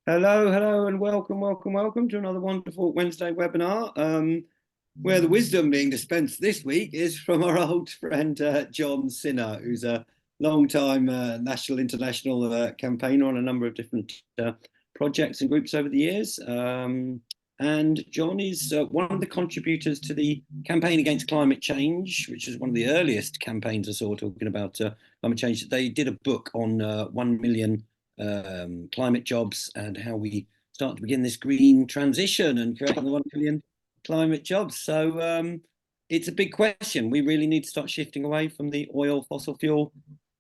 Hello, hello, and welcome to another wonderful Wednesday webinar. Where the wisdom being dispensed this week is from our old friend John Sinha, who's a long-time national, international campaigner on a number of different projects and groups over the years. And John is one of the contributors to the campaign against climate change, which is one of the earliest campaigns I saw talking about climate change. They did a book on 1 million climate jobs and how we start to begin this green transition and creating the 1 million climate jobs. So it's a big question. We really need to start shifting away from the oil fossil fuel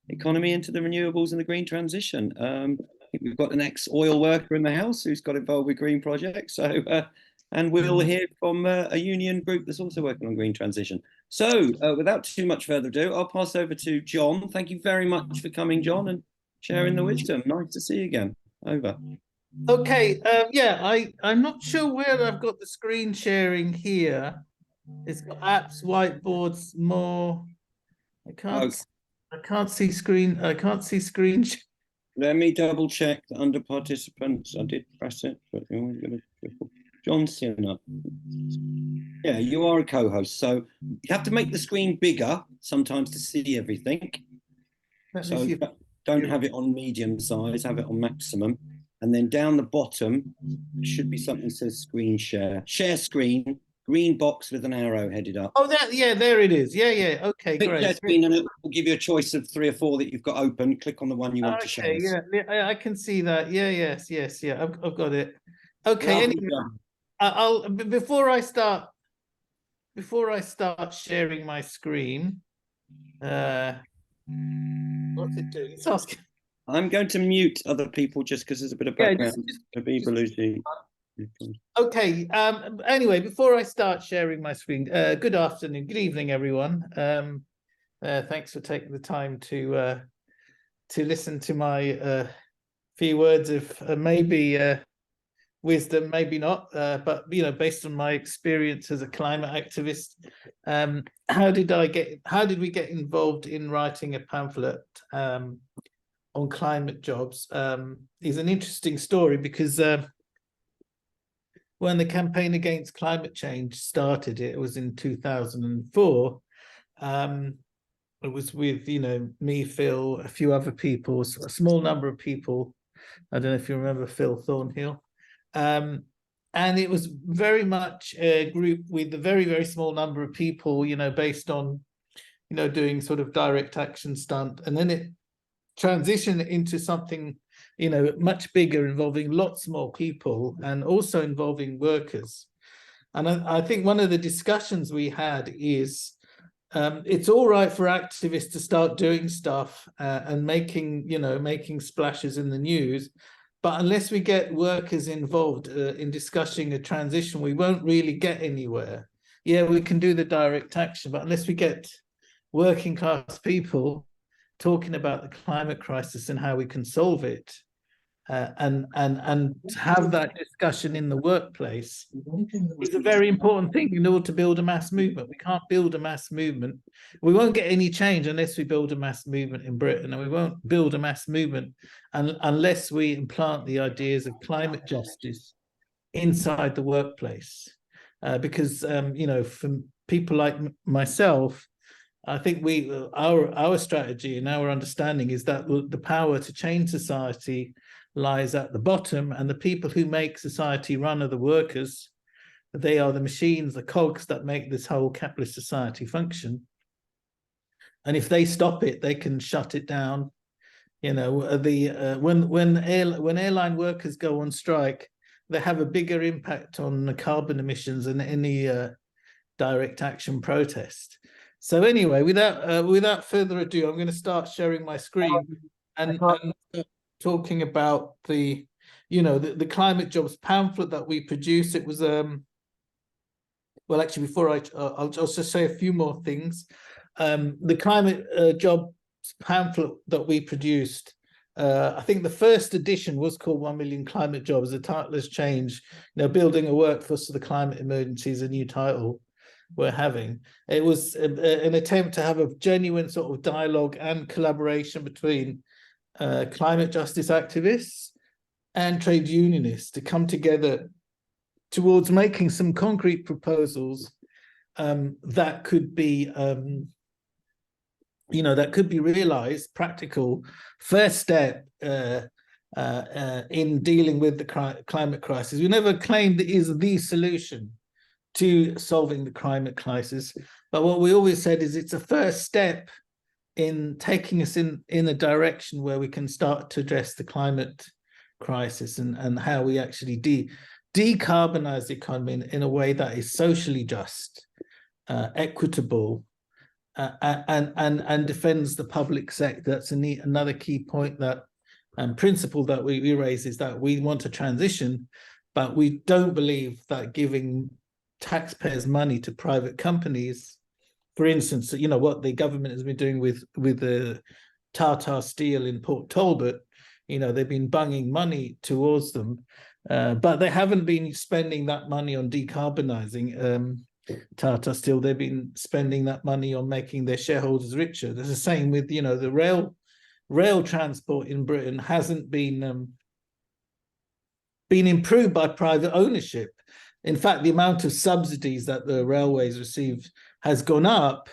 economy into the renewables and the green transition. I think we've got an ex-oil worker in the house who's got involved with green projects. And we'll hear from a union group that's also working on green transition. So without too much further ado, I'll pass over to John. Thank you very much for coming, John, and sharing the wisdom. Nice to see you again. Over. Okay, I'm not sure where I've got the screen sharing here. It's got apps, whiteboards, more. I can't see screen. Let me double check under participants. I did press it, but you're always going to John Sinha. Yeah, you are a co-host, so you have to make the screen bigger sometimes to see everything. So don't have it on medium size, have it on maximum. And then down the bottom should be something that says screen share. Share screen, green box with an arrow headed up. Oh, there it is. Yeah. Okay, Click great. share screen and it will give you a choice of 3 or 4 that you've got open. Click on the one you want to share. Yeah, I can see that. Yes. I've got it. Okay. Anyway, I'll before I start sharing my screen. What's it doing? It's asking. I'm going to mute other people just because there's a bit of background. Okay. Anyway, before I start sharing my screen, good afternoon, good evening, everyone. Thanks for taking the time to listen to my few words of maybe wisdom, maybe not, but based on my experience as a climate activist, how did we get involved in writing a pamphlet on climate jobs? Is an interesting story because when the campaign against climate change started, it was in 2004. It was with me, Phil, a few other people, a small number of people. I don't know if you remember Phil Thornhill. And it was very much a group with a very, very small number of people, based on, doing sort of direct action stunt. And then it transitioned into something, much bigger, involving lots more people and also involving workers. And I think one of the discussions we had is it's all right for activists to start doing stuff and making splashes in the news. But unless we get workers involved in discussing a transition, we won't really get anywhere. Yeah, we can do the direct action, but unless we get working class people talking about the climate crisis and how we can solve it, and have that discussion in the workplace is a very important thing in order to build a mass movement. We can't build a mass movement. We won't get any change unless we build a mass movement in Britain, and we won't build a mass movement unless we implant the ideas of climate justice inside the workplace. Because for people like myself, I think our strategy and our understanding is that the power to change society lies at the bottom, and the people who make society run are the workers. They are the machines, the cogs that make this whole capitalist society function. And if they stop it, they can shut it down. When airline workers go on strike, they have a bigger impact on the carbon emissions than any direct action protest. So anyway, without further ado, I'm going to start sharing my screen and talking about the climate jobs pamphlet that we produced. It was well, actually, before I'll just say a few more things. The climate jobs pamphlet that we produced, I think the first edition was called 1 Million Climate Jobs. The title has changed. Building a workforce for the climate emergency is a new title we're having. It was an attempt to have a genuine sort of dialogue and collaboration between climate justice activists, and trade unionists to come together towards making some concrete proposals that could be, that could be realized, practical first step in dealing with the climate crisis. We never claimed it is the solution to solving the climate crisis, but what we always said is it's a first step in taking us in a direction where we can start to address the climate crisis and how we actually decarbonize the economy in a way that is socially just, equitable, and defends the public sector. That's another key point that principle that we raise, is that we want a transition, but we don't believe that giving taxpayers' money to private companies, for instance, what the government has been doing with the Tata Steel in Port Talbot, they've been bunging money towards them, but they haven't been spending that money on decarbonizing Tata Steel. They've been spending that money on making their shareholders richer. There's the same with, the rail transport in Britain hasn't been improved by private ownership. In fact, the amount of subsidies that the railways receive has gone up,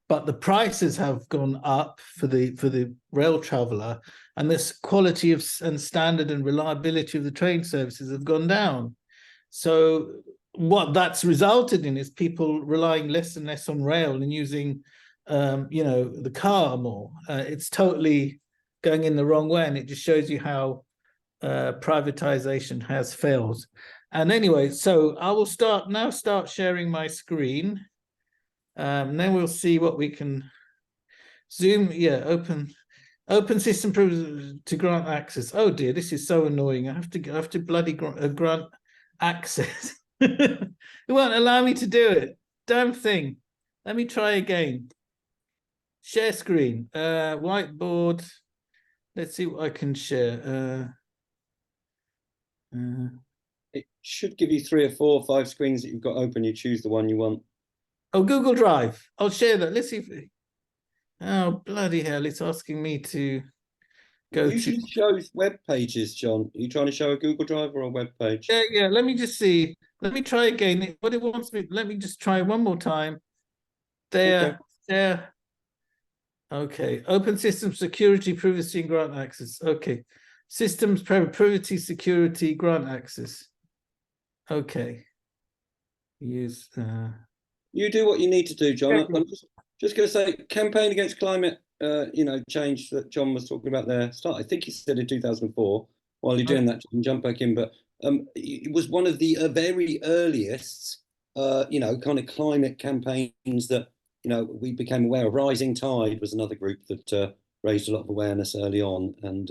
but the prices have gone up for the rail traveller, and this quality and standard and reliability of the train services have gone down. So what that's resulted in is people relying less and less on rail and using, the car more. It's totally going in the wrong way, and it just shows you how privatization has failed. And anyway, so I will start sharing my screen. Then we'll see what we can zoom. Yeah, open system to grant access. Oh dear, this is so annoying. I have to bloody grant access. It won't allow me to do it. Damn thing. Let me try again. Share screen. Whiteboard. Let's see what I can share. It should give you 3 or 4 or 5 screens that you've got open. You choose the one you want. Oh, Google Drive. I'll share that. Let's see if. Oh, bloody hell. It's asking me to go It usually shows web pages, John. Are you trying to show a Google Drive or a web page? Yeah. Let me just see. Let me try again. What it wants me. Let me just try one more time. There. Okay. Open system security, privacy, and grant access. Okay. Systems, privacy, security, grant access. Okay. Use. You do what you need to do, John. Yeah. I'm just going to say, campaign against climate, change that John was talking about there. I think he said in 2004. While you're doing that, you can jump back in. But it was one of the very earliest, kind of climate campaigns that we became aware of. Rising Tide was another group that raised a lot of awareness early on, and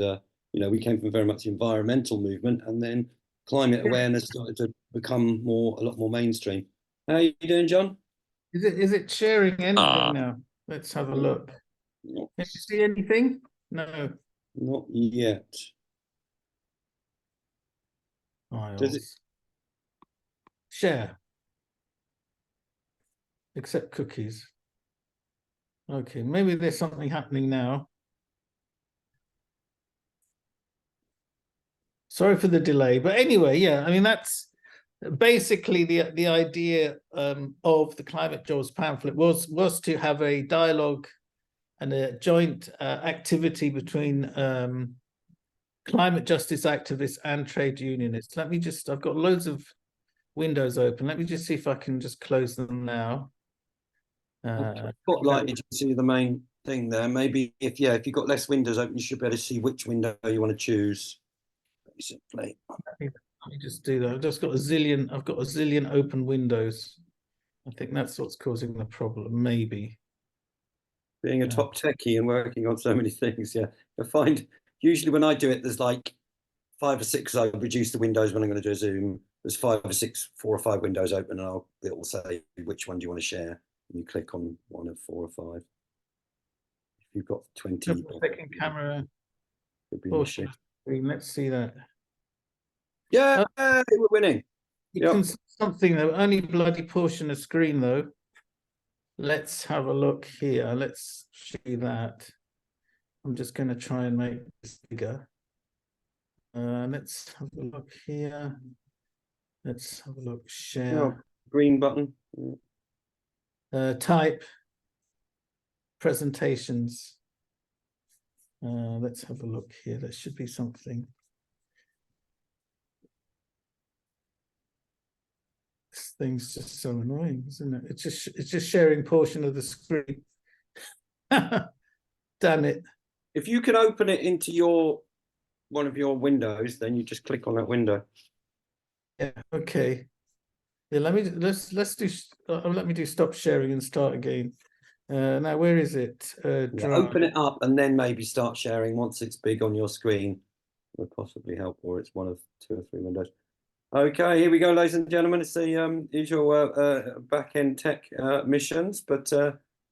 we came from very much the environmental movement, and then climate awareness started to become a lot more mainstream. How are you doing, John? Is it sharing anything now? Let's have a look. Can you see anything? No. Not yet. Does it share? Accept cookies. Okay, maybe there's something happening now. Sorry for the delay, but anyway, yeah, I mean, that's basically the idea of the Climate Jobs pamphlet was to have a dialogue and a joint activity between climate justice activists and trade unionists. I've got loads of windows open. Let me just see if I can just close them now. Spotlight, you can see the main thing there. Maybe if you've got less windows open, you should be able to see which window you want to choose. Basically. Let me just do that. I've got a zillion open windows. I think that's what's causing the problem, maybe. Being a top techie and working on so many things, yeah. I find usually when I do it, there's like 5 or 6. I reduce the windows when I'm going to do a Zoom. There's 4 or 5 windows open, and it will say which one do you want to share. And you click on one of 4 or 5. If you've got 20. Second camera. Let's see that. Yeah, we're winning. You can see something though, only bloody portion of screen though. Let's have a look here. Let's see that. I'm just going to try and make this bigger. Let's have a look here. Let's have a look. Oh, Share. green button. Type presentations. Let's have a look here. There should be something. This thing's just so annoying, isn't it? It's just sharing portion of the screen. Damn it. If you can open it into one of your windows, then you just click on that window. Yeah, okay. Yeah, let's do let me do stop sharing and start again. Now where is it? Yeah, open it up and then maybe start sharing once it's big on your screen. Would possibly help, or it's one of 2 or 3 windows. Okay, here we go, ladies and gentlemen. It's the usual back-end tech missions, but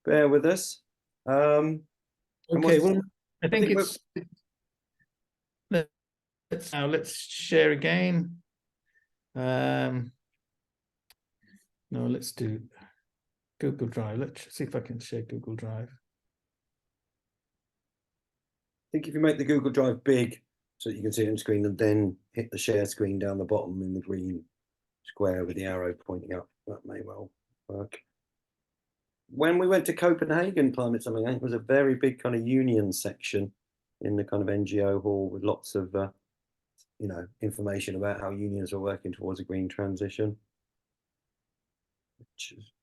bear with us. Okay, well, I think it's let's share again. No, let's do Google Drive. Let's see if I can share Google Drive. I think if you make the Google Drive big so that you can see it on screen and then hit the share screen down the bottom in the green square with the arrow pointing up, that may well work. When we went to Copenhagen Climate Summit, it was a very big kind of union section in the kind of NGO hall with lots of information about how unions are working towards a green transition. Which is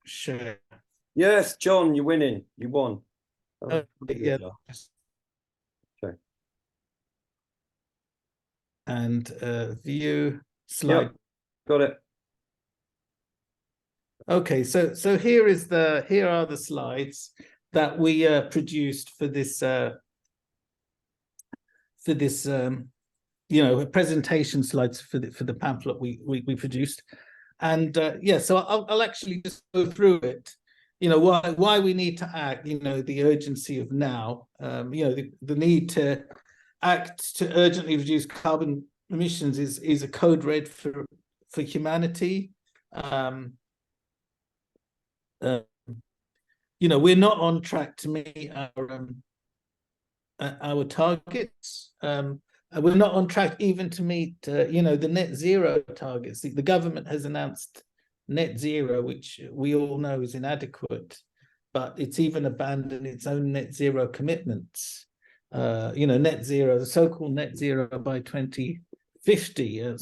share. Yes, John, you're winning. You won. Yeah. Okay. And view slide. Yep, got it. Okay, so here are the slides that we produced for this presentation slides for the pamphlet we produced. And yeah, so I'll actually just go through it. Why we need to act. The urgency of now. The need to act to urgently reduce carbon emissions is a code red for humanity. We're not on track to meet our targets. We're not on track even to meet, the net zero targets. The government has announced net zero, which we all know is inadequate, but it's even abandoned its own net zero commitments. Net zero, the so-called net zero by 2050.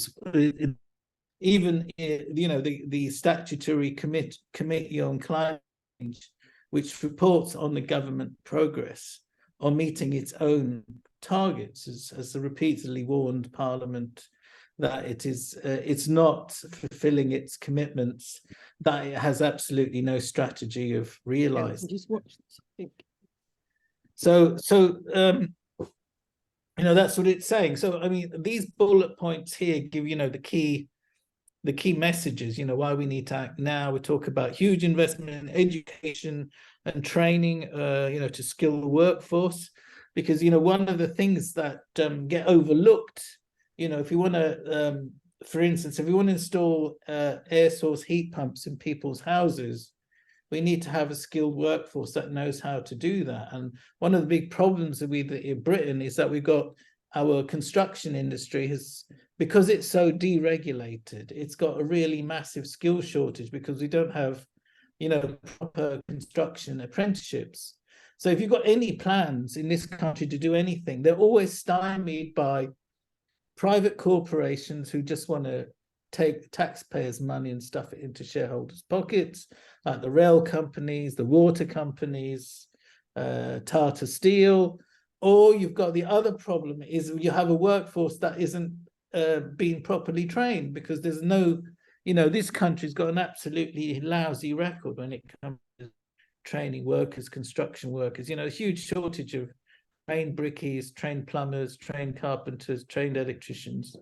Even the statutory committee on climate change, which reports on the government progress on meeting its own targets, has repeatedly warned Parliament that it's not fulfilling its commitments, that it has absolutely no strategy of realizing. Just watch this, I think. So that's what it's saying. So I mean, these bullet points here give the key messages, why we need to act now. We talk about huge investment in education and training, to skill the workforce, because, one of the things that get overlooked, if you want to, for instance, if you want to install air source heat pumps in people's houses, we need to have a skilled workforce that knows how to do that. And one of the big problems in Britain is that we've got our construction industry because it's so deregulated, it's got a really massive skill shortage because we don't have, proper construction apprenticeships. So if you've got any plans in this country to do anything, they're always stymied by private corporations who just want to take taxpayers' money and stuff it into shareholders' pockets, like the rail companies, the water companies, Tata Steel. Or you've got the other problem is you have a workforce that isn't being properly trained, because there's no, this country's got an absolutely lousy record when it comes to training workers, construction workers. A huge shortage of trained brickies, trained plumbers, trained carpenters, trained electricians.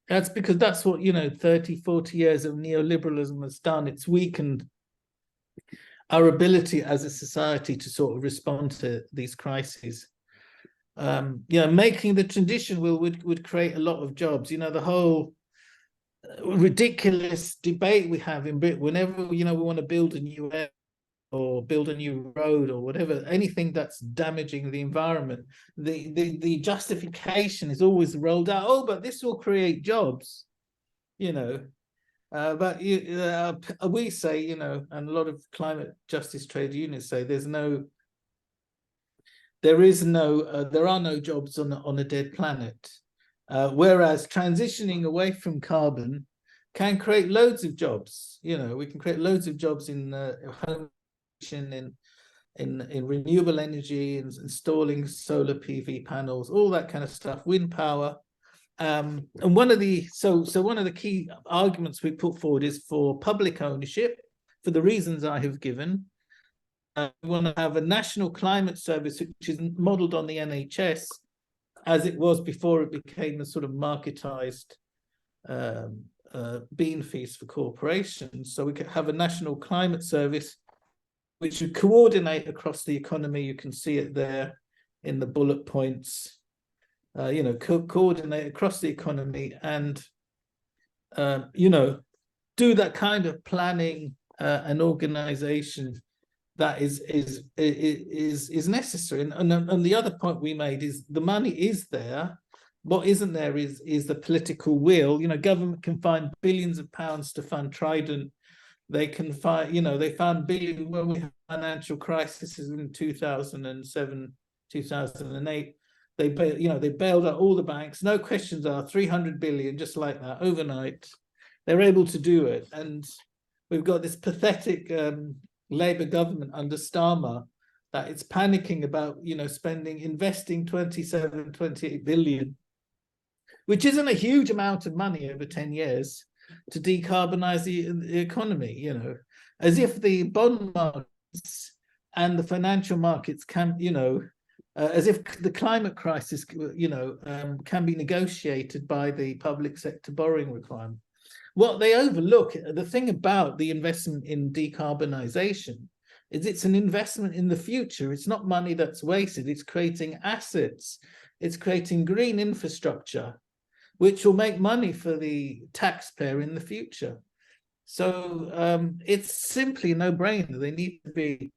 That's because that's what 30, 40 years of neoliberalism has done. It's weakened our ability as a society to sort of respond to these crises. Making the transition would create a lot of jobs. The whole ridiculous debate we have in Britain, whenever we want to build a new airport or build a new road or whatever, anything that's damaging the environment, the justification is always rolled out. Oh, but this will create jobs, you know. But we say, you know, and a lot of climate justice trade unions say there are no jobs on a dead planet. Whereas transitioning away from carbon can create loads of jobs. You know, we can create loads of jobs in home, in renewable energy, and installing solar PV panels, all that kind of stuff, wind power. And one of the key arguments we put forward is for public ownership, for the reasons I have given. We want to have a national climate service which is modeled on the NHS as it was before it became a sort of marketized bean feast for corporations. So we could have a national climate service which would coordinate across the economy. You can see it there in the bullet points. You know, coordinate across the economy and, you know, do that kind of planning and organization that is necessary. And the other point we made is the money is there. What isn't there is the political will. You know, government can find billions of pounds to fund Trident. They can find, you know, they found billions when we had financial crisis in 2007, 2008. They bailed out all the banks. No questions asked. 300 billion, just like that, overnight. They're able to do it, and we've got this pathetic Labour government under Starmer that it's panicking about, you know, investing 27, 28 billion, which isn't a huge amount of money over 10 years to decarbonize the economy. You know, as if the bond markets and the financial markets can, you know. As if the climate crisis, you know, can be negotiated by the public sector borrowing requirement. What they overlook, the thing about the investment in decarbonisation is it's an investment in the future. It's not money that's wasted. It's creating assets. It's creating green infrastructure, which will make money for the taxpayer in the future. So it's simply a no-brainer. They need to be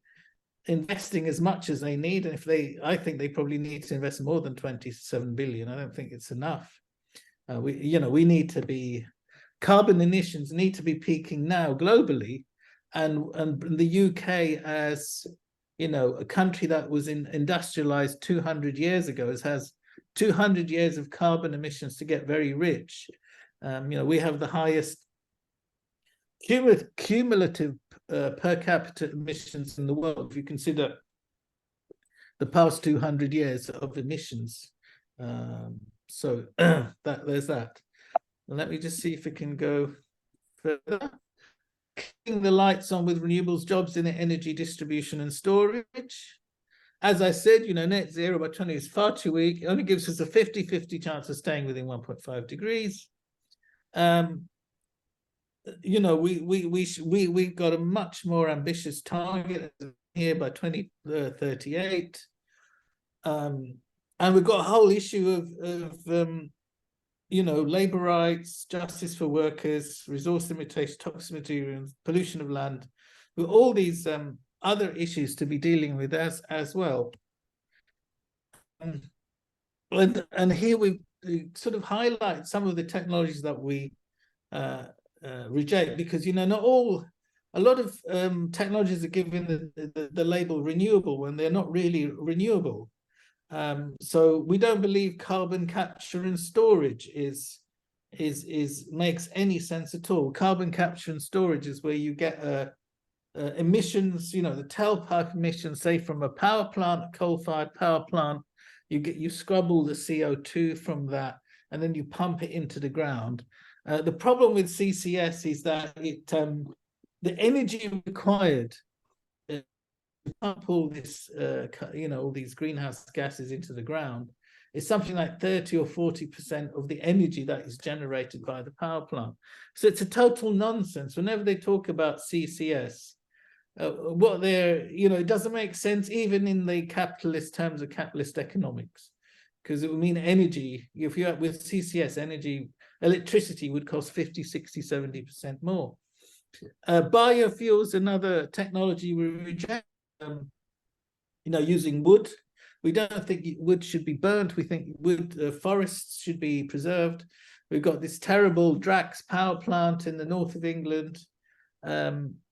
investing as much as they need, and I think they probably need to invest more than 27 billion. I don't think it's enough. We need to be, carbon emissions need to be peaking now globally, and the UK, as you know, a country that was industrialized 200 years ago, has 200 years of carbon emissions to get very rich. You know, we have the highest cumulative per capita emissions in the world if you consider the past 200 years of emissions. So there's that. Let me just see if it can go further. Keeping the lights on with renewables, jobs in energy distribution and storage. As I said, you know, net zero by 20 is far too weak. It only gives us a 50-50 chance of staying within 1.5 degrees. You know, we got a much more ambitious target here by 2038, and we've got a whole issue of you know, labour rights, justice for workers, resource limitation, toxic materials, pollution of land, with all these other issues to be dealing with as well. And here we sort of highlight some of the technologies that we reject, because, you know, a lot of technologies are given the label renewable when they're not really renewable. So we don't believe carbon capture and storage makes any sense at all. Carbon capture and storage is where you get emissions, you know, the tailpipe emissions, say from a power plant, a coal-fired power plant. You scrub all the CO2 from that, and then you pump it into the ground. The problem with CCS is that the energy required to pump all this, you know, all these greenhouse gases into the ground is something like 30 or 40% of the energy that is generated by the power plant. So it's a total nonsense. Whenever they talk about CCS, what they're, you know, it doesn't make sense even in the capitalist terms of capitalist economics, because it would mean energy. If you're with CCS, electricity would cost 50, 60, 70% more. Biofuels, another technology we reject. Using wood. We don't think wood should be burnt. We think wood forests should be preserved. We've got this terrible Drax power plant in the north of England,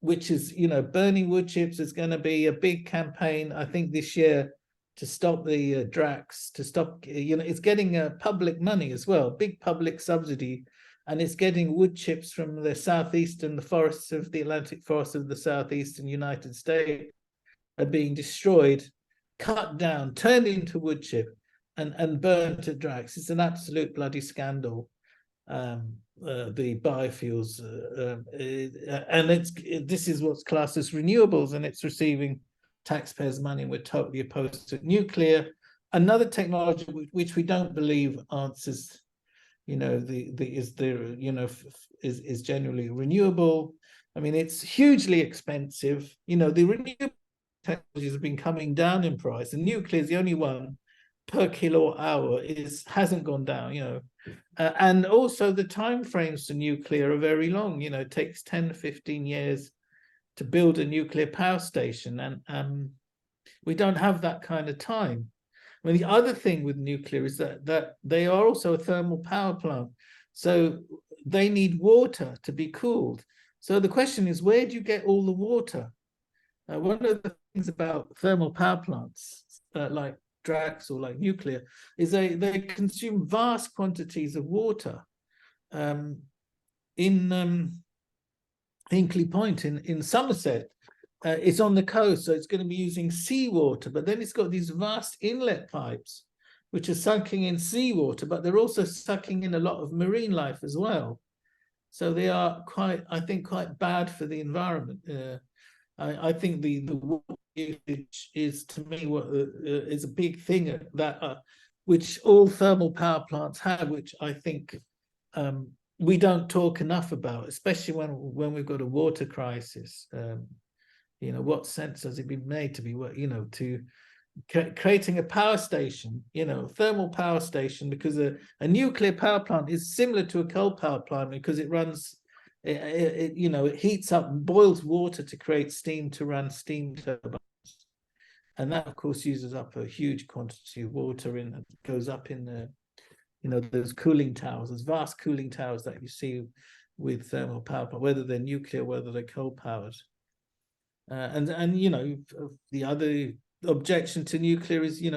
which is, burning wood chips. Is going to be a big campaign, I think, this year to stop the Drax, to stop, it's getting public money as well, big public subsidy, and it's getting wood chips from the southeastern, the forests of the Atlantic forests of the southeastern United States are being destroyed, cut down, turned into wood chip, and burnt at Drax. It's an absolute bloody scandal. The biofuels, and this is what's classed as renewables, and it's receiving taxpayers' money. And we're totally opposed to nuclear, another technology which we don't believe answers, is generally renewable. I mean, it's hugely expensive. The renewable technologies have been coming down in price, and nuclear is the only one per kilowatt hour hasn't gone down. And also the timeframes for nuclear are very long. It takes 10 to 15 years to build a nuclear power station, and we don't have that kind of time. I mean, the other thing with nuclear is that they are also a thermal power plant, so they need water to be cooled. So the question is, where do you get all the water? One of the things about thermal power plants, like Drax or like nuclear, is they consume vast quantities of water. In Hinkley Point in Somerset, it's on the coast, so it's going to be using seawater, but then it's got these vast inlet pipes which are sucking in seawater, but they're also sucking in a lot of marine life as well. So they are quite bad for the environment. I think the water usage is, to me, what is a big thing that which all thermal power plants have, which I think we don't talk enough about, especially when we've got a water crisis. What sense has it been made to be, to creating a power station, thermal power station, because a nuclear power plant is similar to a coal power plant because it runs. It heats up and boils water to create steam to run steam turbines, and that of course uses up a huge quantity of water and goes up in the those cooling towers, those vast cooling towers that you see with thermal power plant, whether they're nuclear, whether they're coal powered. And the other objection to nuclear is these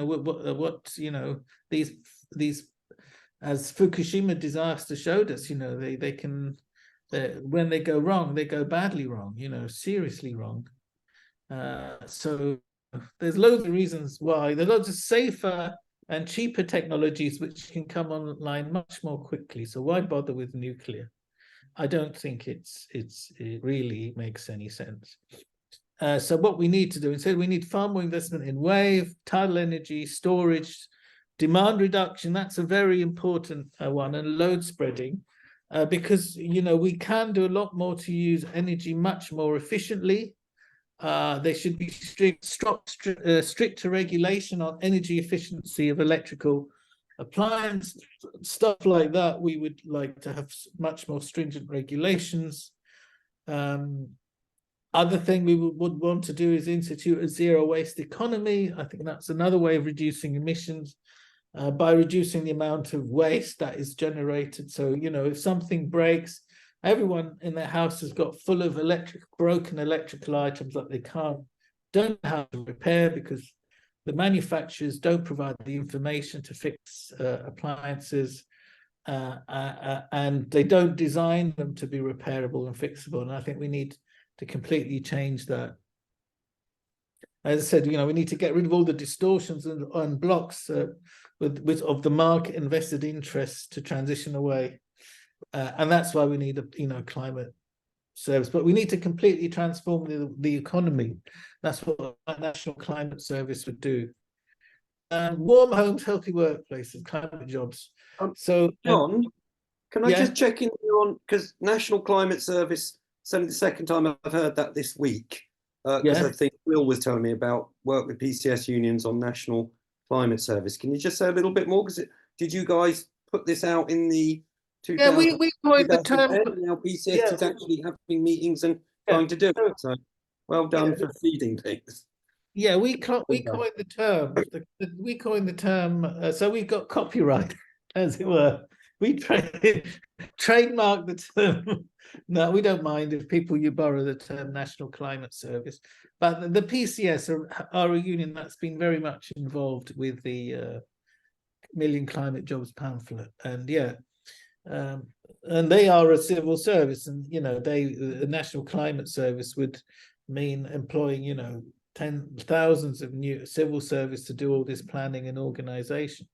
as Fukushima disaster showed us, they can. When they go wrong, they go badly wrong, seriously wrong. So there's loads of reasons why. There's loads of safer and cheaper technologies which can come online much more quickly. So why bother with nuclear? I don't think it really makes any sense. So what we need to do, instead, we need far more investment in wave, tidal energy, storage, demand reduction. That's a very important one, and load spreading. Because we can do a lot more to use energy much more efficiently. There should be stricter regulation on energy efficiency of electrical appliance, stuff like that. We would like to have much more stringent regulations. Other thing we would want to do is institute a zero waste economy. I think that's another way of reducing emissions. By reducing the amount of waste that is generated. So, if something breaks, everyone in their house has got full of broken electrical items that they don't know how to repair because the manufacturers don't provide the information to fix appliances, and they don't design them to be repairable and fixable. And I think we need to completely change that. As I said, we need to get rid of all the distortions and blocks of the market invested interests to transition away, and that's why we need a climate service. But we need to completely transform the economy. That's what a national climate service would do. Warm homes, healthy workplaces, climate jobs. So, John, can I just check in on, because National Climate Service? It's only the second time I've heard that this week. Because I think Will was telling me about work with PCS unions on National Climate Service. Can you just say a little bit more? Because did you guys put this out in the Yeah, 2000, we coined the term. 2010. Now PCS Yeah, is actually having meetings and yeah. trying to do So, it. So well yeah, done for feeding things. yeah, we Well done. coined the term. We coined the term. So we got copyright, as it were. We trademarked the term. No, we don't mind if people you borrow the term National Climate Service, but the PCS are a union that's been very much involved with the Million Climate Jobs pamphlet, and yeah, and they are a civil service, and you know, the National Climate Service would mean employing, you know, thousands of new civil service to do all this planning and organization.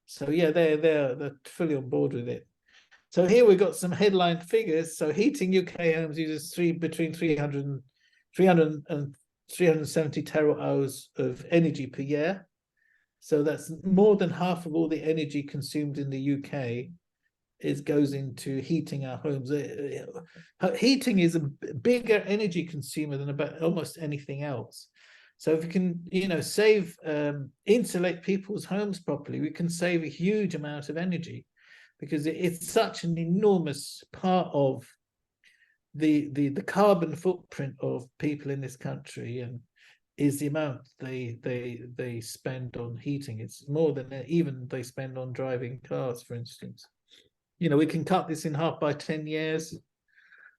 So yeah, they're fully on board with it. So here we've got some headline figures. So heating UK homes uses between 300 and 370 terawatt hours of energy per year. So that's more than half of all the energy consumed in the UK goes into heating our homes. Heating is a bigger energy consumer than about almost anything else. So if you can, you know, insulate people's homes properly, we can save a huge amount of energy, because it's such an enormous part of the carbon footprint of people in this country, and is the amount they spend on heating. It's more than even they spend on driving cars, for instance. You know, we can cut this in half by 10 years.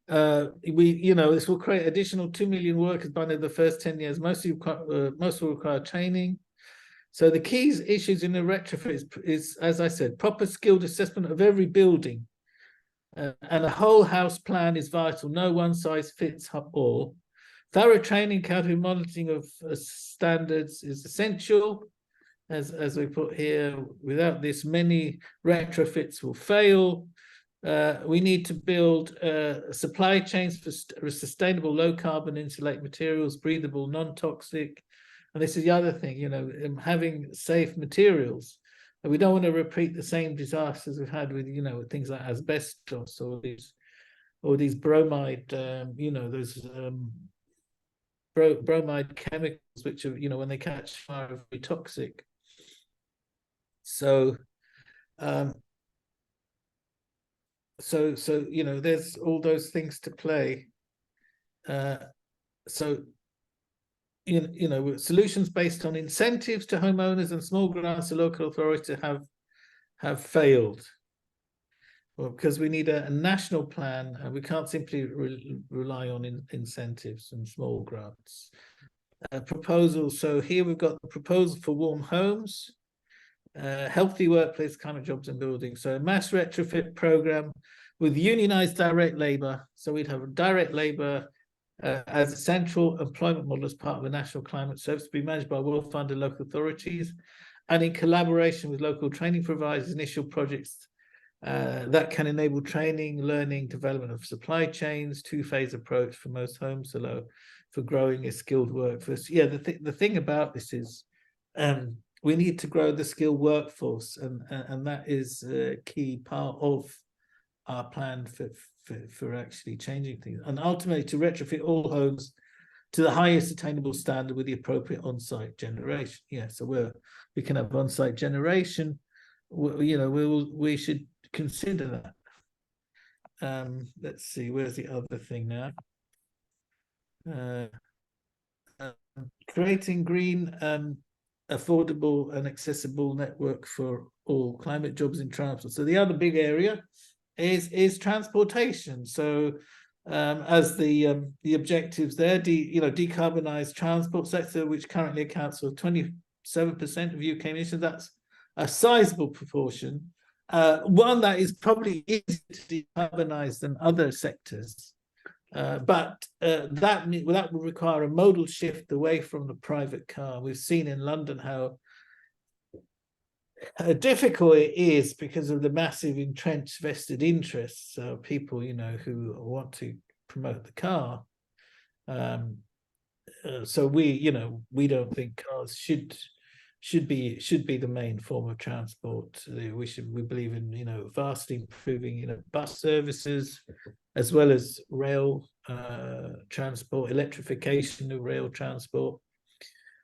You know, this will create additional 2 million workers by the first 10 years. Most will require training. So the key issues in the retrofit is, as I said, proper skilled assessment of every building, and a whole house plan is vital. No one size fits all. Thorough training, accountability, monitoring of standards is essential. As we put here, without this, many retrofits will fail. We need to build supply chains for sustainable, low carbon insulate materials, breathable, non-toxic. And this is the other thing, you know, having safe materials. We don't want to repeat the same disasters we've had with, you know, things like asbestos or these bromide, you know, those bromide chemicals, which are, you know, when they catch fire, are very toxic. So, so you know, there's all those things to play. So, you know, solutions based on incentives to homeowners and small grants to local authorities have failed. Well, because we need a national plan, and we can't simply rely on incentives and small grants. Proposals. So here we've got the proposal for warm homes, healthy workplace, kind of jobs and buildings. So a mass retrofit program with unionized direct labor. So we'd have direct labor as a central employment model as part of the National Climate Service, to be managed by well-funded local authorities, and in collaboration with local training providers, initial projects that can enable training, learning, development of supply chains, two-phase approach for most homes, so for growing a skilled workforce. Yeah, the thing about this is we need to grow the skilled workforce, and that is a key part of our plan for actually changing things, and ultimately to retrofit all homes to the highest attainable standard with the appropriate on-site generation. Yeah, so we can have on-site generation. You know, we should consider that. Let's see, where's the other thing now? Creating green, affordable and accessible network for all, climate jobs in transport. So the other big area is transportation. So as the objectives there, you know, decarbonize transport sector, which currently accounts for 27% of UK emissions. That's a sizable proportion. One that is probably easier to decarbonize than other sectors. But that will require a modal shift away from the private car. We've seen in London how difficult it is because of the massive entrenched vested interests of people, you know, who want to promote the car. So we don't think cars should be the main form of transport. We believe in, you know, vastly improving, you know, bus services as well as rail transport, electrification of rail transport.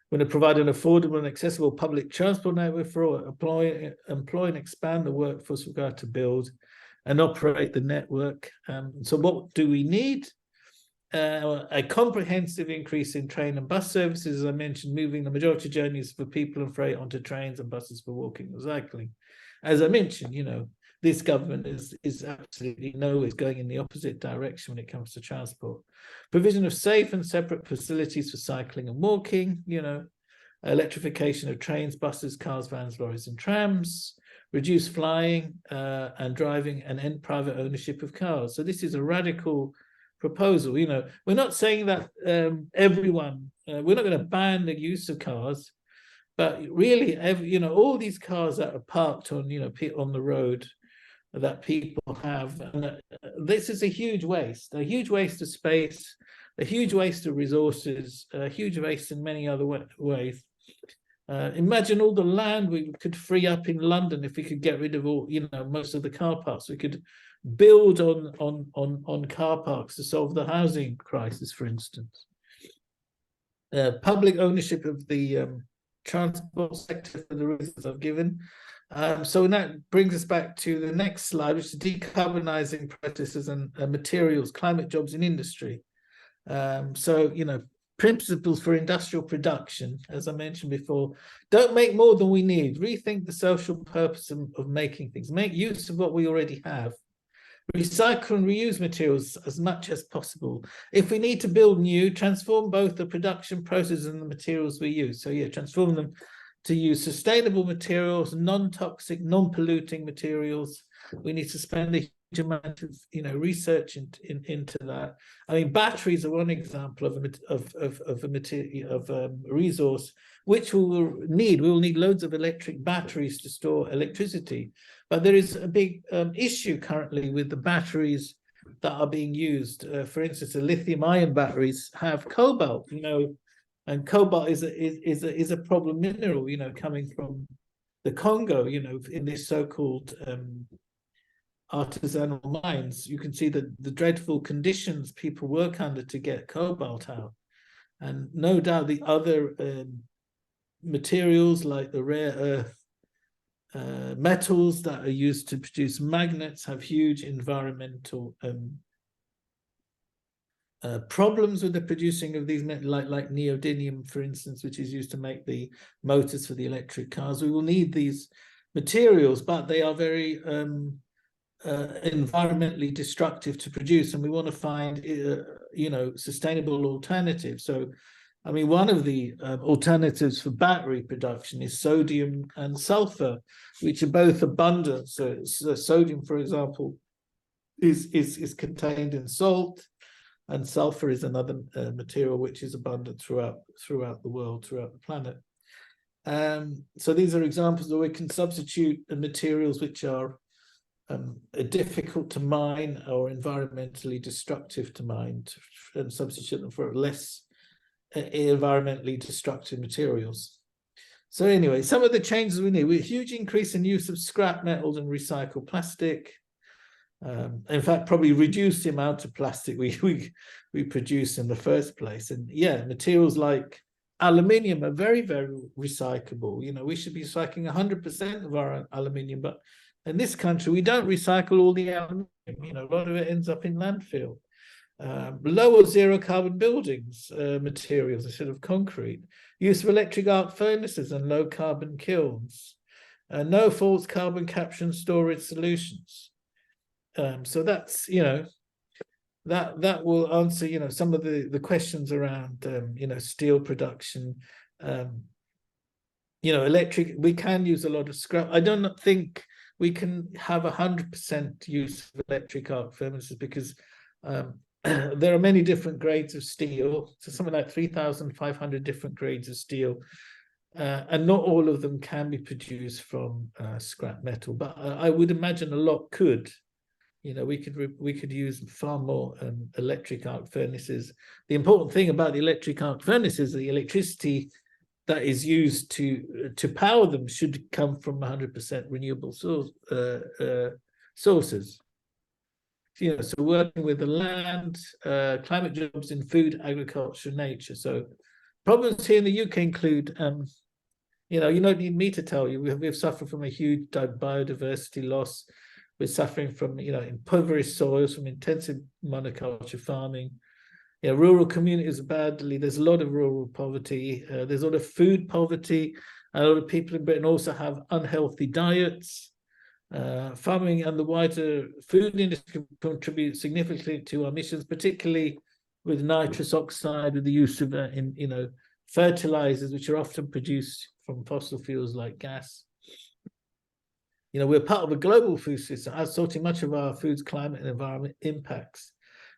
We're going to provide an affordable and accessible public transport network for all, employ and expand the workforce we've got to build, and operate the network. So what do we need? A comprehensive increase in train and bus services, as I mentioned, moving the majority of journeys for people and freight onto trains and buses for walking and cycling. As I mentioned, this government is absolutely is going in the opposite direction when it comes to transport. Provision of safe and separate facilities for cycling and walking, electrification of trains, buses, cars, vans, lorries, and trams, reduce flying and driving, and end private ownership of cars. So this is a radical proposal. We're not saying that everyone, we're not going to ban the use of cars, but really, all these cars that are parked on, on the road that people have, and this is a huge waste of space, a huge waste of resources, a huge waste in many other ways. Imagine all the land we could free up in London if we could get rid of all, most of the car parks. We could build on car parks to solve the housing crisis, for instance. Public ownership of the transport sector for the reasons I've given. So that brings us back to the next slide, which is decarbonising practices and materials, climate jobs in industry. Principles for industrial production, as I mentioned before, don't make more than we need. Rethink the social purpose of making things. Make use of what we already have. Recycle and reuse materials as much as possible. If we need to build new, transform both the production process and the materials we use. So transform them to use sustainable materials, non-toxic, non-polluting materials. We need to spend a huge amount of research into that. I mean, batteries are one example of a resource which we will need. We will need loads of electric batteries to store electricity. But there is a big issue currently with the batteries that are being used. For instance, the lithium-ion batteries have cobalt, and cobalt is a problem mineral, coming from the Congo, in this so-called artisanal mines. You can see the dreadful conditions people work under to get cobalt out. And no doubt the other materials like the rare earth metals that are used to produce magnets have huge environmental problems with the producing of these metals, like neodymium, for instance, which is used to make the motors for the electric cars. We will need these materials, but they are very environmentally destructive to produce, and we want to find sustainable alternatives. So I mean, one of the alternatives for battery production is sodium and sulfur, which are both abundant. So sodium, for example, is contained in salt, and sulfur is another material which is abundant throughout the world, throughout the planet. So these are examples where we can substitute the materials which are difficult to mine or environmentally destructive to mine, and substitute them for less environmentally destructive materials. So anyway, some of the changes we need: a huge increase in use of scrap metals and recycled plastic. In fact, probably reduce the amount of plastic we produce in the first place. And materials like aluminium are very, very recyclable. We should be recycling 100% of our aluminium, but in this country we don't recycle all the aluminium. A lot of it ends up in landfill. Low or zero carbon buildings materials instead of concrete, use of electric arc furnaces and low carbon kilns, no false carbon capture and storage solutions. So that's that will answer some of the questions around steel production. Electric, we can use a lot of scrap. I don't think we can have 100% use of electric arc furnaces because there are many different grades of steel, so something like 3,500 different grades of steel, and not all of them can be produced from scrap metal. But I would imagine a lot could. We could use far more electric arc furnaces. The important thing about the electric arc furnaces is the electricity that is used to power them should come from 100% renewable sources. So working with the land, climate jobs in food, agriculture, nature. So problems here in the UK include, you don't need me to tell you, we've suffered from a huge biodiversity loss. We're suffering from, impoverished soils, from intensive monoculture farming. Rural communities are badly. There's a lot of rural poverty. There's a lot of food poverty. A lot of people in Britain also have unhealthy diets. Farming and the wider food industry contribute significantly to our emissions, particularly with nitrous oxide, with the use of fertilizers, which are often produced from fossil fuels like gas. We're part of a global food system, outsourcing much of our food's climate and environment impacts.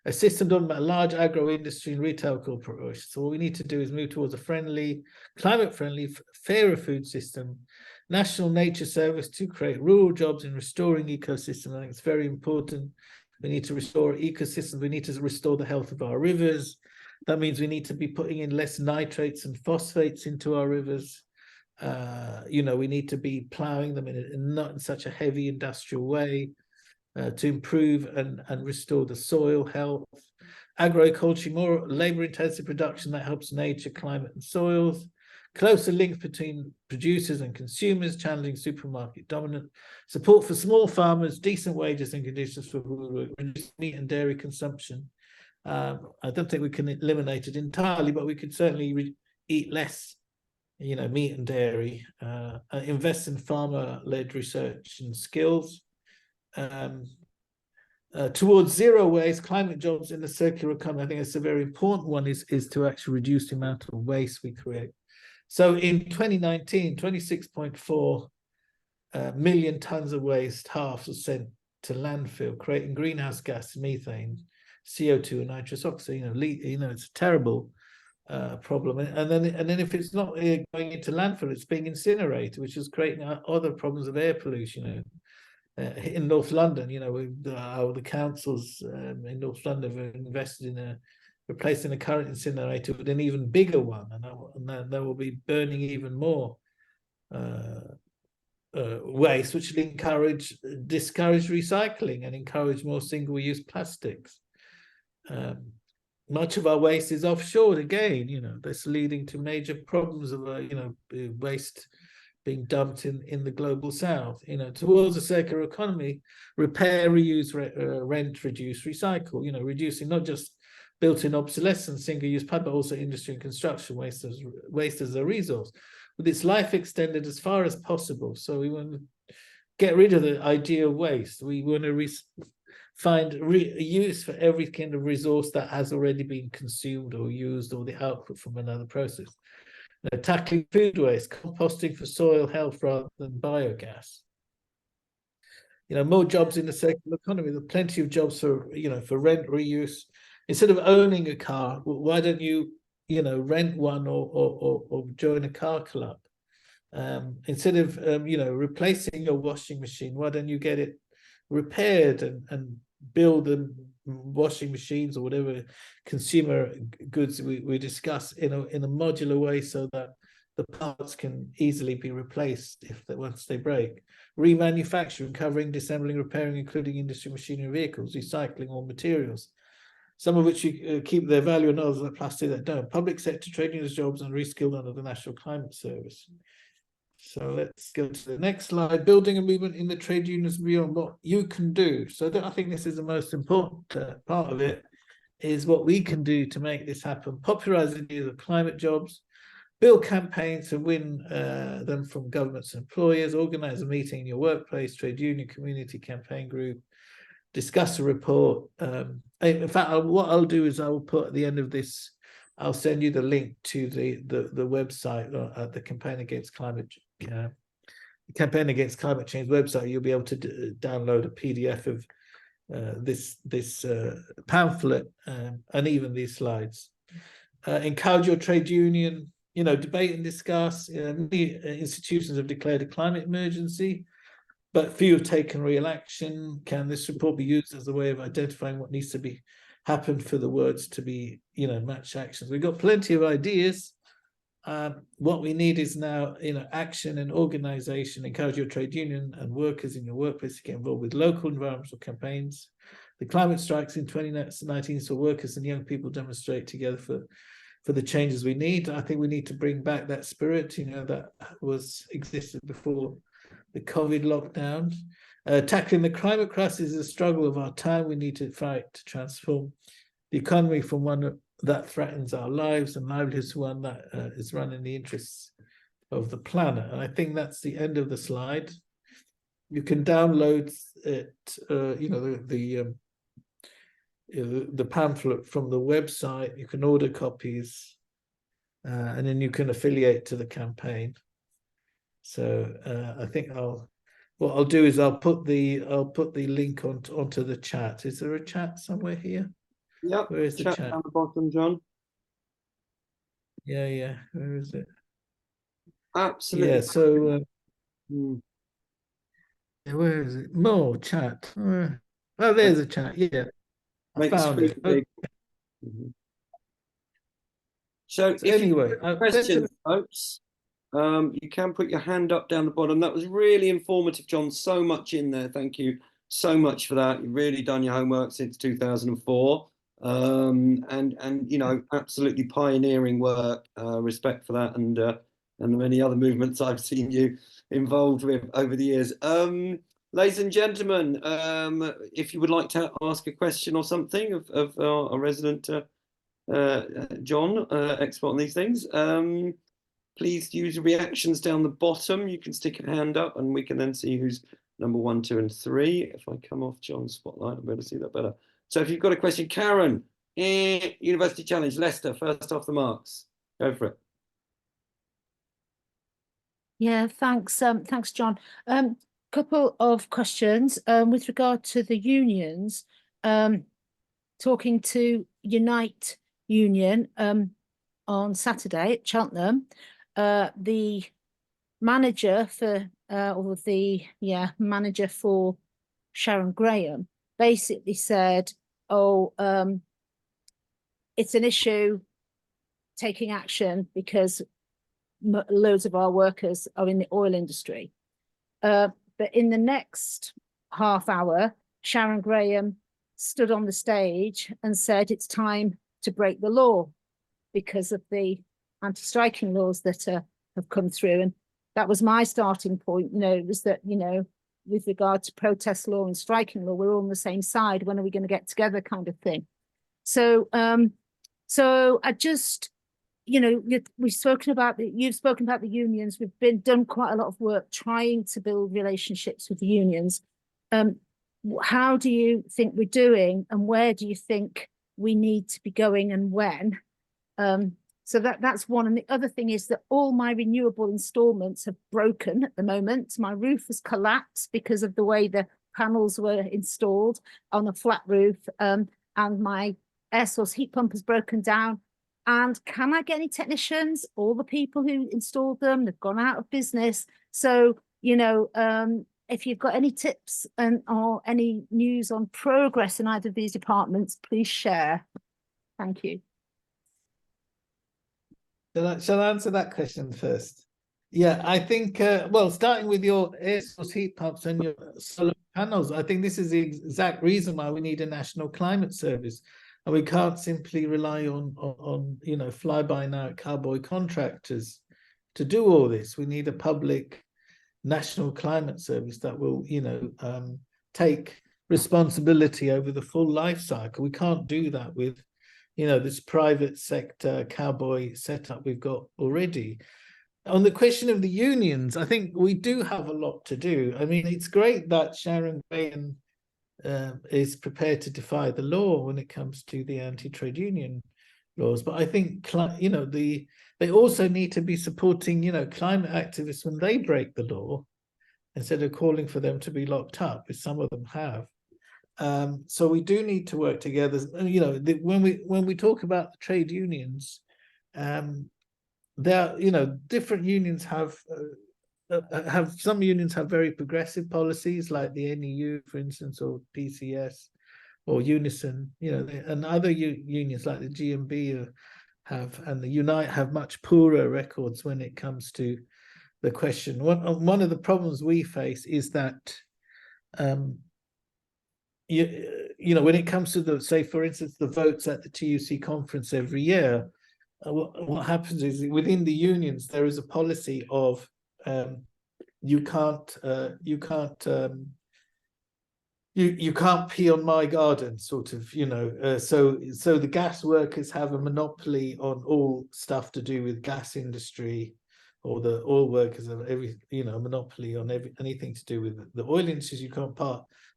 A system done by a large agro-industry and retail corporations. So what we need to do is move towards a friendly, climate-friendly, fairer food system, national nature service to create rural jobs in restoring ecosystems. I think it's very important. We need to restore ecosystems. We need to restore the health of our rivers. That means we need to be putting in less nitrates and phosphates into our rivers. We need to be ploughing them in not in such a heavy industrial way. To improve and restore the soil health. Agroecology, more labor-intensive production that helps nature, climate, and soils. Closer links between producers and consumers, challenging supermarket dominance. Support for small farmers, decent wages and conditions for reduced meat and dairy consumption. I don't think we can eliminate it entirely, but we could certainly eat less, meat and dairy. Invest in farmer-led research and skills. Towards zero waste, climate jobs in the circular economy. I think it's a very important one, is to actually reduce the amount of waste we create. So in 2019, 26.4 million tons of waste, half was sent to landfill, creating greenhouse gas, methane, CO2, and nitrous oxide. It's a terrible problem. And then if it's not going into landfill, it's being incinerated, which is creating other problems of air pollution. In North London, the councils in North London have invested in replacing the current incinerator with an even bigger one, and that will be burning even more waste, which will discourage recycling and encourage more single-use plastics. Much of our waste is offshore again. That's leading to major problems of waste being dumped in the global south. Towards a circular economy, repair, reuse, rent, reduce, recycle. Reducing not just built-in obsolescence, single-use plastic, but also industry and construction waste as a resource, with its life extended as far as possible. So we want to get rid of the idea of waste. We want to find use for every kind of resource that has already been consumed or used, or the output from another process. Tackling food waste, composting for soil health rather than biogas. More jobs in the circular economy. There are plenty of jobs for rent, reuse. Instead of owning a car, why don't you rent one or join a car club? Instead of replacing your washing machine, why don't you get it repaired and build them washing machines or whatever consumer goods we discuss in a modular way, so that the parts can easily be replaced once they break. Remanufacturing, covering, disassembling, repairing, including industry, machinery, vehicles, recycling all materials, some of which keep their value and others like plastic that don't. Public sector trade unions jobs and reskilled under the National Climate Service. So let's go to the next slide. Building a movement in the trade unions beyond what you can do. So I think this is the most important part of it, is what we can do to make this happen. Popularize the ideas of climate jobs, build campaigns and win them from governments and employers, organize a meeting in your workplace, trade union, community campaign group, discuss a report. In fact, what I'll do is I will put at the end of this, I'll send you the link to the website at the Campaign Against Climate Change website. You'll be able to download a PDF of this pamphlet and even these slides. Encourage your trade union, debate and discuss. Many institutions have declared a climate emergency, but few have taken real action. Can this report be used as a way of identifying what needs to be happened for the words to be, match actions? We've got plenty of ideas. What we need is now, action and organization. Encourage your trade union and workers in your workplace to get involved with local environmental campaigns. The climate strikes in 2019 saw workers and young people demonstrate together for the changes we need. I think we need to bring back that spirit, that existed before the COVID lockdown. Tackling the climate crisis is a struggle of our time. We need to fight to transform the economy from one that threatens our lives and livelihoods to one that is run in the interests of the planet. And I think that's the end of the slide. You can download it, the pamphlet from the website. You can order copies, and then you can affiliate to the campaign. So I think what I'll do is I'll put the link onto the chat. Is there a chat somewhere here? Yep. Where is the chat? Down the bottom, John. Yeah. Where is it? Absolutely. Yeah. So where is it? More chat. Oh, there's a chat. Yeah, I found it. Okay. So anyway, questions, folks. You can put your hand up down the bottom. That was really informative, John. So much in there. Thank you so much for that. You've really done your homework since 2004. And you know, absolutely pioneering work. Respect for that, and the many other movements I've seen you involved with over the years. Ladies and gentlemen, if you would like to ask a question or something of our resident John, expert on these things, please use reactions down the bottom. You can stick a hand up and we can then see who's number 1, 2, and 3. If I come off John's spotlight, I'll be able to see that better. So if you've got a question, Karen, University Challenge, Leicester, first off the marks. Go for it. Yeah, thanks. Thanks, John. Couple of questions with regard to the unions. Talking to Unite Union on Saturday at Cheltenham, the manager for manager for Sharon Graham basically said, "Oh, it's an issue taking action because loads of our workers are in the oil industry." But in the next half hour, Sharon Graham stood on the stage and said it's time to break the law because of the anti-striking laws that have come through. And that was my starting point, was that, with regard to protest law and striking law, we're all on the same side. When are we going to get together, kind of thing? So, so I just, you've spoken about the unions. We've done quite a lot of work trying to build relationships with the unions. How do you think we're doing, and where do you think we need to be going, and when? So that's one. And the other thing is that all my renewable installments have broken at the moment. My roof has collapsed because of the way the panels were installed on a flat roof, and my air source heat pump has broken down. And can I get any technicians? All the people who installed them, they've gone out of business. So, if you've got any tips or any news on progress in either of these departments, please share. Thank you. Shall I answer that question first? Yeah, I think, well, starting with your air source heat pumps and your solar panels, I think this is the exact reason why we need a national climate service. And we can't simply rely on fly-by-night cowboy contractors to do all this. We need a public national climate service that will, take responsibility over the full life cycle. We can't do that with, this private sector cowboy setup we've got already. On the question of the unions, I think we do have a lot to do. I mean, it's great that Sharon Graham is prepared to defy the law when it comes to the anti-trade union laws, but I think they also need to be supporting climate activists when they break the law, instead of calling for them to be locked up, as some of them have. So we do need to work together. When we talk about the trade unions, different unions have some unions have very progressive policies, like the NEU, for instance, or PCS, or Unison. And other unions like the GMB and the Unite have much poorer records when it comes to the question. One of the problems we face is that, when it comes to say, for instance, the votes at the TUC conference every year, what happens is within the unions there is a policy of you can't you can't pee on my garden, sort of, you know. So the gas workers have a monopoly on all stuff to do with gas industry, or the oil workers have monopoly on anything to do with the oil industry. You can't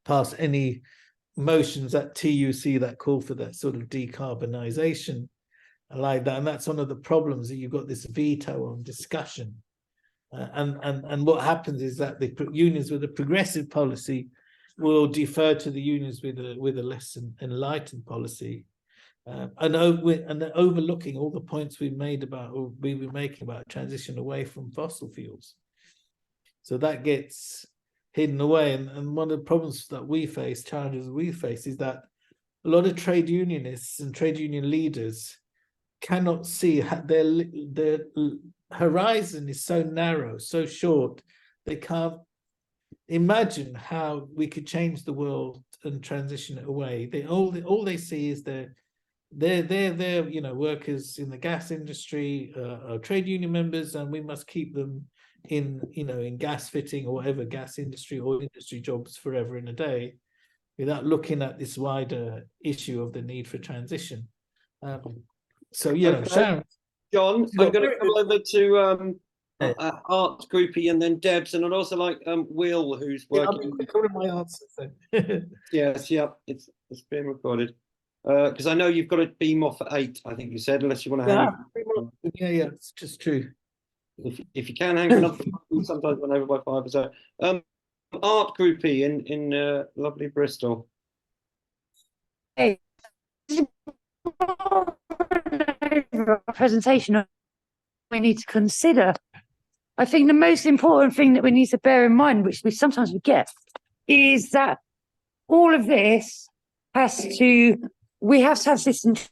pass any motions at TUC that call for that sort of decarbonisation like that, and that's one of the problems, that you've got this veto on discussion, and what happens is that the unions with a progressive policy will defer to the unions with a less enlightened policy, and overlooking all the points we were making about transition away from fossil fuels. So that gets hidden away, and one of the problems that challenges we face, is that a lot of trade unionists and trade union leaders cannot see their horizon is so narrow, so short. They can't imagine how we could change the world and transition it away. All they see is they're workers in the gas industry, are trade union members, and we must keep them in gas fitting or whatever gas industry or industry jobs forever and a day, without looking at this wider issue of the need for transition. Okay. Sharon, John, I'm going to come over to Art Groupie and then Debs, and I'd also like Will, who's working. I'll my answers then. Yes, yeah, it's being recorded. Because I know you've got to beam off at 8, I think you said, unless you want to hang. Yeah, it's just true. If you can hang for another, sometimes run over by 5 or so. Art Groupie in lovely Bristol. Hey, presentation we need to consider. I think the most important thing that we need to bear in mind, which we sometimes forget, is that all of this we have to have systems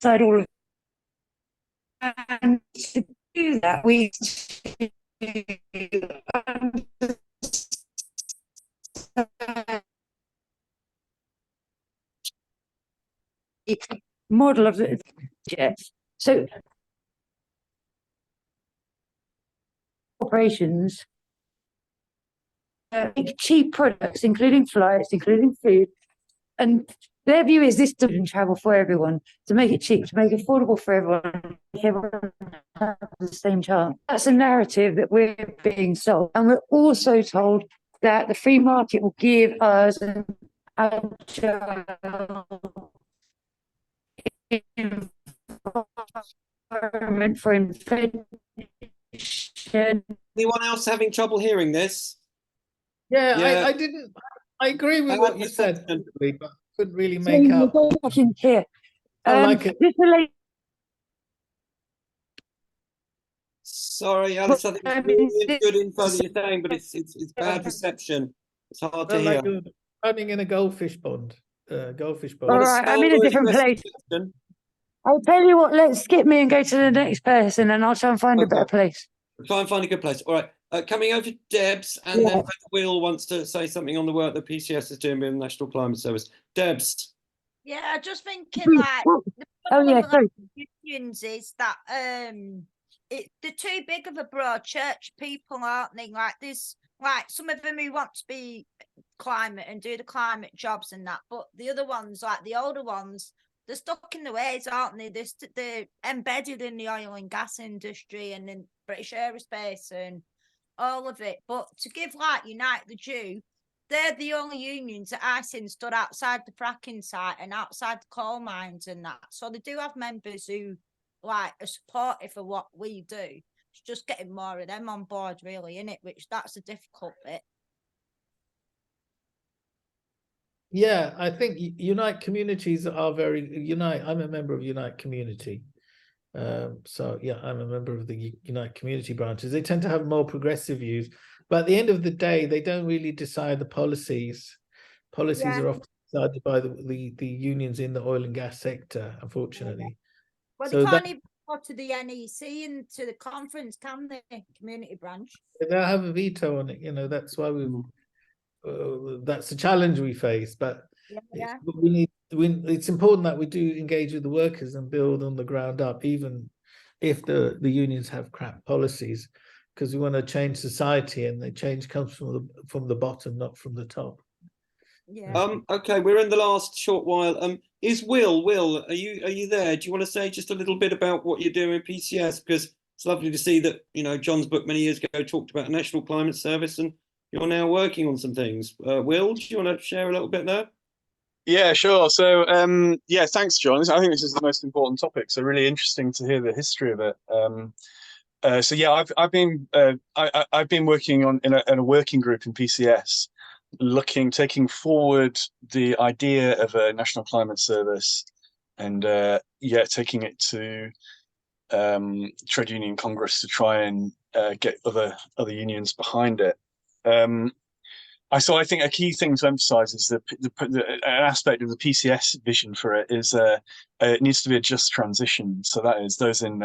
inside all of it. And to do that, we model of the so corporations make cheap products, including flights, including food, and their view is this doesn't travel for everyone, to make it cheap, to make it affordable for everyone, everyone has the same chance. That's a narrative that we're being sold, and we're also told that the free market will give us an agile environment for invention. Anyone else having trouble hearing this? Yeah. I agree with what you said, but couldn't really make out. I can hear. I like it. Sorry, Alice, I think it's really good info that you're saying, but it's bad reception. It's hard to hear. Like running in a goldfish pond. All right, I'm in a different place. I'll tell you what, let's skip me and go to the next person, and I'll try and find a better place. Try and find a good place. All right, coming over to Debs, and then Will wants to say something on the work that PCS is doing with the National Climate Service. Debs. Yeah, I'm just thinking like the problem with unions is that they're too big of a broad church people, aren't they? Like there's like some of them who want to be climate and do the climate jobs and that, but the other ones, like the older ones, they're stuck in the ways, aren't they? They're embedded in the oil and gas industry and in British aerospace and all of it. But to give like Unite the due, they're the only unions that I've seen stood outside the fracking site and outside the coal mines and that. So they do have members who like are supportive of what we do. It's just getting more of them on board, really, innit? Which that's the difficult bit. Yeah, I think Unite communities are I'm a member of Unite Community. So yeah, I'm a member of the Unite Community branches. They tend to have more progressive views, but at the end of the day, they don't really decide the policies. Policies are often decided by the unions in the oil and gas sector, unfortunately. Well, they can't even go to the NEC and to the conference, can they? Community branch. They have a veto on it. That's why that's a challenge we face. But it's important that we do engage with the workers and build on the ground up, even if the unions have crap policies, because we want to change society, and the change comes from the bottom, not from the top. Yeah. Okay, we're in the last short while. Is Will, are you there? Do you want to say just a little bit about what you're doing in PCS? Because it's lovely to see that, you know, John's book many years ago talked about a national climate service, and you're now working on some things. Will, do you want to share a little bit there? Yeah, sure. So, yeah, thanks, John. I think this is the most important topic. So, really interesting to hear the history of it. So, yeah, I've been working on in a working group in PCS, taking forward the idea of a national climate service, and yeah, taking it to trade union congress to try and get other unions behind it. I think a key thing to emphasise is an aspect of the PCS vision for it is it needs to be a just transition. So that is those in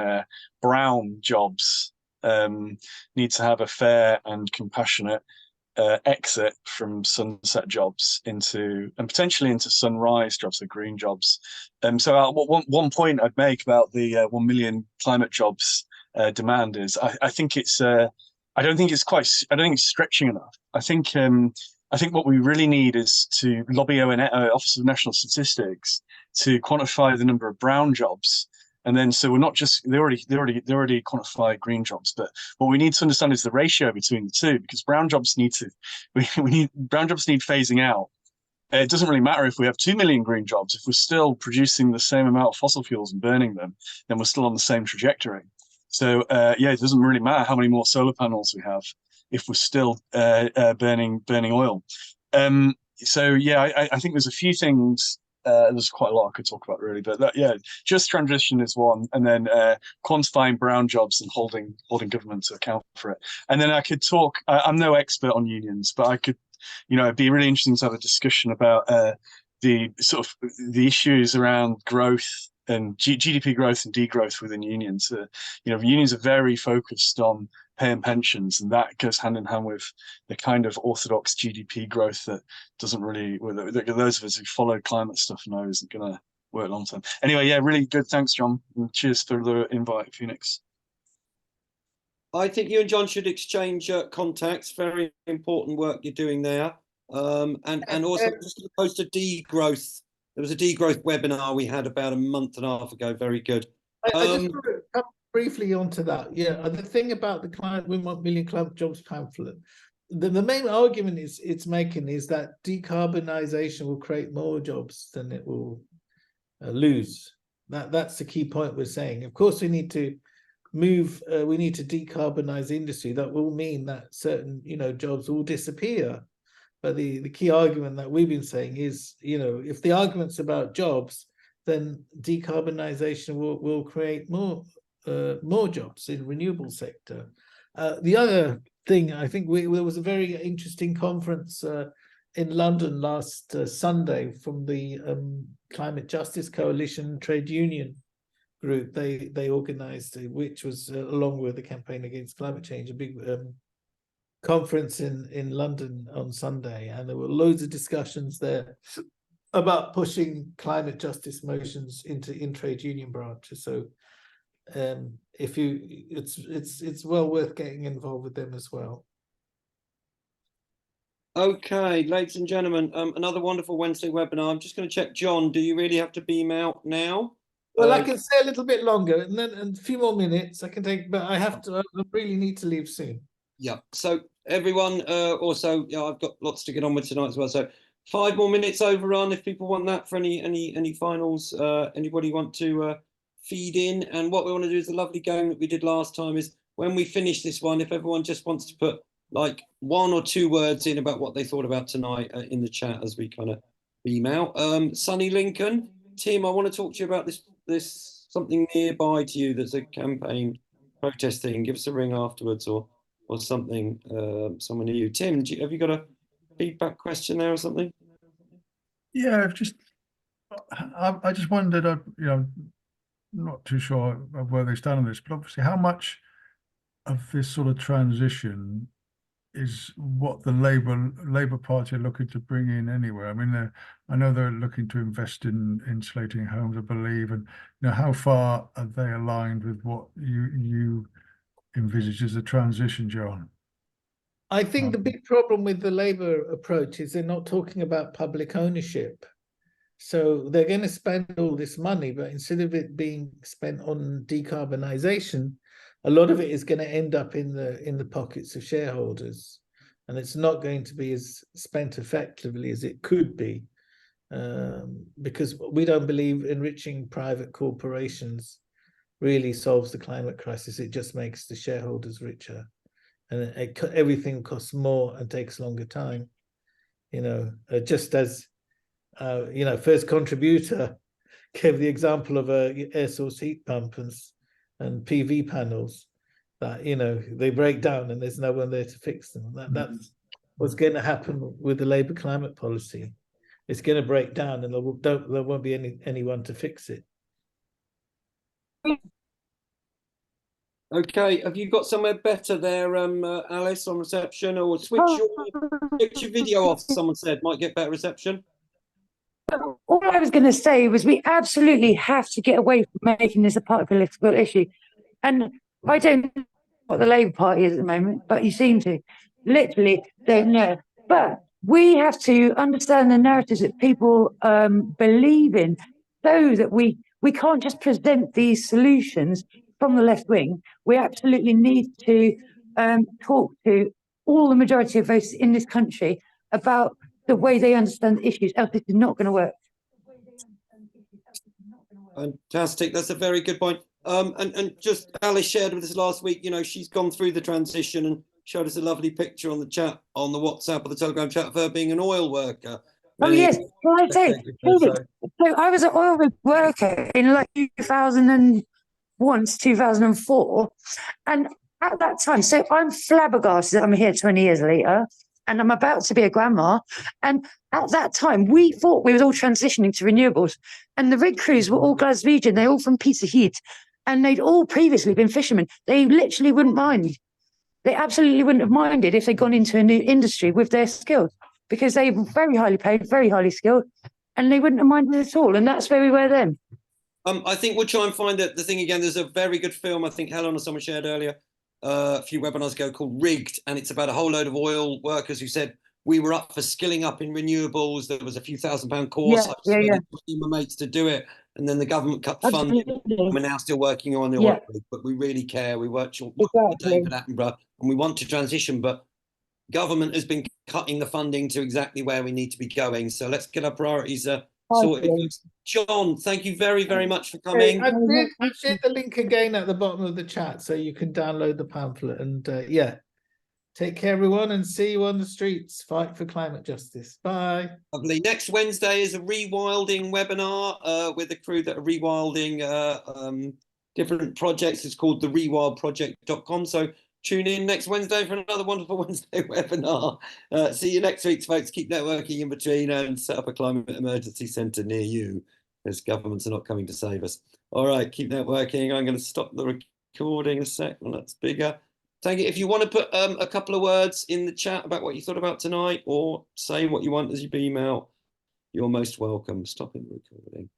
brown jobs need to have a fair and compassionate exit from sunset jobs and potentially into sunrise jobs, the green jobs. So one point I'd make about the 1 million climate jobs demand is I think it's I don't think it's stretching enough. I think what we really need is to lobby Office of National Statistics to quantify the number of brown jobs. And then, so we're not just, they already quantify green jobs, but what we need to understand is the ratio between the two, because brown jobs need phasing out. It doesn't really matter if we have 2 million green jobs. If we're still producing the same amount of fossil fuels and burning them, then we're still on the same trajectory. So yeah, it doesn't really matter how many more solar panels we have if we're still burning oil. So yeah, I think there's a few things. There's quite a lot I could talk about really, but yeah, just transition is one, and then quantifying brown jobs and holding government to account for it. And then I could talk. I'm no expert on unions, but I could, it'd be really interesting to have a discussion about the issues around growth and GDP growth and degrowth within unions. Unions are very focused on paying pensions, and that goes hand in hand with the kind of orthodox GDP growth that doesn't really, those of us who follow climate stuff know isn't going to work long term. Anyway, yeah, really good. Thanks, John. And cheers for the invite, Phoenix. I think you and John should exchange contacts. Very important work you're doing there. And also just to post a degrowth. There was a degrowth webinar we had about a month and a half ago. Very good. I just want to come briefly onto that. Yeah, the thing about the 1 million climate jobs pamphlet, the main argument it's making is that decarbonisation will create more jobs than it will lose. That's the key point we're saying. Of course, we need to move. We need to decarbonise industry. That will mean that certain jobs will disappear. But the key argument that we've been saying is, if the argument's about jobs, then decarbonisation will create more jobs in renewable sector. The other thing, I think there was a very interesting conference in London last Sunday from the Climate Justice Coalition Trade Union group. They organised, which was along with the Campaign Against Climate Change, a big conference in London on Sunday, and there were loads of discussions there about pushing climate justice motions in trade union branches. So it's well worth getting involved with them as well. Okay, ladies and gentlemen, another wonderful Wednesday webinar. I'm just going to check, John, do you really have to beam out now? Well, I can stay a little bit longer, and then a few more minutes I can take, but I really need to leave soon. Yeah, so everyone, also, I've got lots to get on with tonight as well. So 5 more minutes overrun if people want that for any finals. Anybody want to feed in? And what we want to do is the lovely game that we did last time is when we finish this one, if everyone just wants to put like 1 or 2 words in about what they thought about tonight in the chat as we kind of beam out. Sunny Lincoln, Tim, I want to talk to you about this something nearby to you that's a campaign protest thing. Give us a ring afterwards or something, someone near you. Tim, have you got a feedback question there or something? Yeah, I just wondered, not too sure of where they stand on this, but obviously how much of this sort of transition is what the Labour Party are looking to bring in anyway? I mean, I know they're looking to invest in insulating homes, I believe, and how far are they aligned with what you envisage as a transition, John? I think the big problem with the Labour approach is they're not talking about public ownership. So they're going to spend all this money, but instead of it being spent on decarbonisation, a lot of it is going to end up in the pockets of shareholders, and it's not going to be as spent effectively as it could be, because we don't believe enriching private corporations really solves the climate crisis. It just makes the shareholders richer. And everything costs more and takes longer time, just as, First Contributor gave the example of a air source heat pump and PV panels that, they break down and there's no one there to fix them. That's what's going to happen with the Labour climate policy. It's going to break down and there won't be anyone to fix it. Okay, have you got somewhere better there, Alice, on reception, or switch your video off? Someone said might get better reception. All I was going to say was we absolutely have to get away from making this a political issue. And I don't know what the Labour Party is at the moment, but you seem to. Literally don't know. But we have to understand the narratives that people believe in, so that we can't just present these solutions from the left wing. We absolutely need to talk to all the majority of voters in this country about the way they understand the issues, else this is not going to work. Fantastic. That's a very good point. And just Alice shared with us last week, she's gone through the transition and showed us a lovely picture on the chat, on the WhatsApp or the Telegram chat of her being an oil worker. Oh, yes. Well, I say, so I was an oil worker in like 2001 to 2004. And at that time, so I'm flabbergasted that I'm here 20 years later and I'm about to be a grandma. And at that time, we thought we were all transitioning to renewables. And the rig crews were all Glaswegian. They're all from Peterhead. And they'd all previously been fishermen. They literally wouldn't mind. They absolutely wouldn't have minded if they'd gone into a new industry with their skills, because they were very highly paid, very highly skilled, and they wouldn't have minded at all. And that's where we were then. I think we'll try and find the thing again. There's a very good film, I think Helen or someone shared earlier, a few webinars ago, called Rigged, and it's about a whole load of oil workers who said we were up for skilling up in renewables. There was a few £1,000 course. My mates to do it, and then the government cut funding. We're now still working on the oil rig, but we really care. We worked with David Attenborough, and we want to transition, but government has been cutting the funding to exactly where we need to be going. So let's get our priorities sorted. John, thank you very, very much for coming. I've shared the link again at the bottom of the chat so you can download the pamphlet. And take care, everyone, and see you on the streets. Fight for climate justice. Bye. Lovely. Next Wednesday is a rewilding webinar with a crew that are rewilding different projects. It's called the rewildproject.com. So tune in next Wednesday for another wonderful Wednesday webinar. See you next week, folks. Keep networking in between and set up a climate emergency centre near you, as governments are not coming to save us. All right, keep networking. I'm going to stop the recording a sec when that's bigger. Thank you. If you want to put a couple of words in the chat about what you thought about tonight, or say what you want as your email, you're most welcome. Stopping the recording.